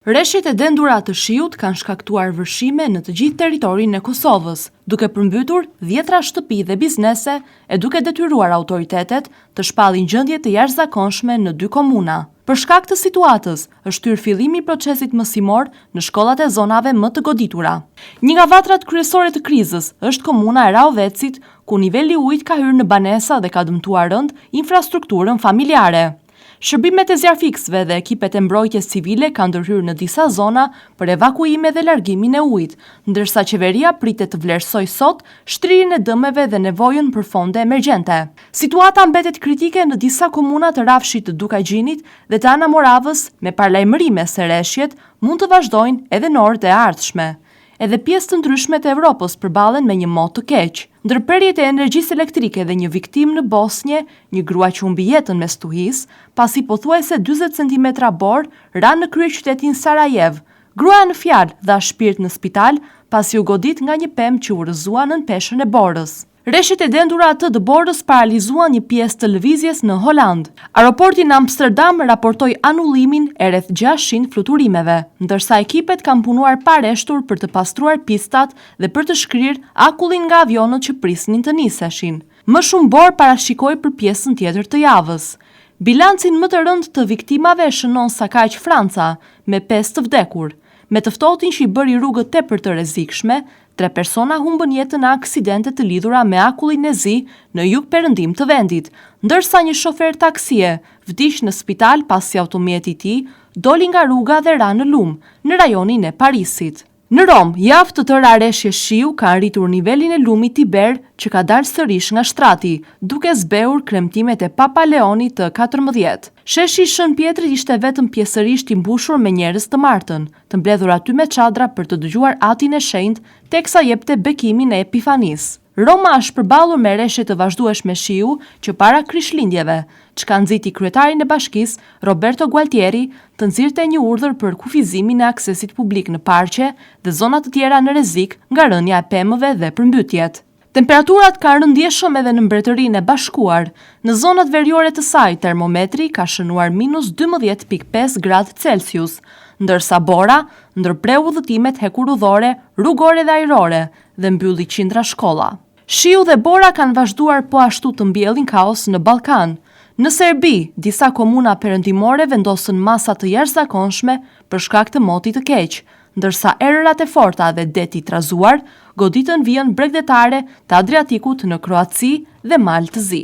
Rreshjet e dendura të shiut kanë shkaktuar vërshime në të gjithë territorin e Kosovës, duke përmbytur 10 shtëpi dhe biznese e duke detyruar autoritetet të shpallin gjendje të jashtëzakonshme në 2 komuna. Për shkak të situatës, është hyrë fillimi i procesit mësimor në shkollat e zonave më të goditura. Një nga vatrat kryesore të krizës është komuna e Rahovecit, ku niveli i ujit ka hyrë në banesa dhe ka dëmtuar rënd infrastrukturën familjare. Shërbimet e zjarfiksve dhe ekipet e mbrojtjes civile kanë ndërhyrë në disa zona për evakuime dhe largimin e ujit, ndërsa qeveria pritet të vlerësoj sot shtrirjen e dëmeve dhe nevojën për fonde emergjente. Situata mbetet kritike në disa komuna të Rafshit të Dukajgjinit dhe të Ana Moravës, me paralajmërime se rreshjet mund të vazhdojnë edhe në orët e ardhshme. Edhe pjesë të ndryshme të Evropës përballen me një mot të keq. Ndërprerjet e energjisë elektrike dhe një viktim në Bosnjë, një grua që humbi jetën me stuhis, pasi pothuajse 40 cm bor ra në kryeqytetin Sarajev. Gruaja në fjalë dha shpirt në spital pasi u godit nga një pemë që u rrëzua nën peshën e borës. Rreshjet e dendura të borës paralizuan një pjesë të lëvizjes në Holand. Aeroporti në Amsterdam raportoi anullimin e rreth 600 fluturimeve, ndërsa ekipet kanë punuar pa rreshtur për të pastruar pistat dhe për të shkrirë akullin nga avionët që prisnin të niseshin. Më shumë borë parashikoi për pjesën tjetër të javës. Bilancin më të rënd të viktimave e shënon sa kaq Franca, me 5 të vdekur. Me të ftohtin që i bëri rrugët tepër të rrezikshme, 3 persona humbën jetën në aksidente të lidhura me akullin e zi në jug-perëndim të vendit, ndërsa një shofer taksie vdiq në spital pasi automjeti i tij doli nga rruga dhe ra në lum, në rajonin e Parisit. Në Rom, javë të tëra rreshje shiu ka rritur nivelin e lumit Tiber që ka dalë sërish nga shtrati, duke zbehur kremtimet e Papa Leoni të 14. Sheshi i Shën Pjetrit ishte vetëm pjesërisht i mbushur me njerëz të martën, të mbledhur aty me çadra për të dëgjuar atin e shenjtë, teksa jepte bekimin e Epifanisë. Roma është përballur me rreshje të vazhdueshme shiu që para Krishtlindjeve, çka nxiti kryetarin e bashkisë, Roberto Gualtieri, të nxirrte një urdhër për kufizimin e aksesit publik në parqe dhe zona të tjera në rrezik nga rënja e pemëve dhe përmbytjet. Temperaturat kanë rënë ndjeshëm edhe në Mbretërinë e Bashkuar. Në zonat veriore të saj, termometri ka shënuar -12.5 gradë Celsius, ndërsa bora ndërpreu udhëtimet hekurudhore, rrugore dhe ajrore dhe mbylli qindra shkolla. Shiu dhe bora kanë vazhduar po ashtu të mbjellin kaos në Ballkan. Në Serbi, disa komuna perëndimore vendosën masa të jashtëzakonshme për shkak të motit të keq, ndërsa erërat e forta dhe deti i trazuar goditën vijën bregdetare të Adriatikut në Kroaci dhe mal të zi.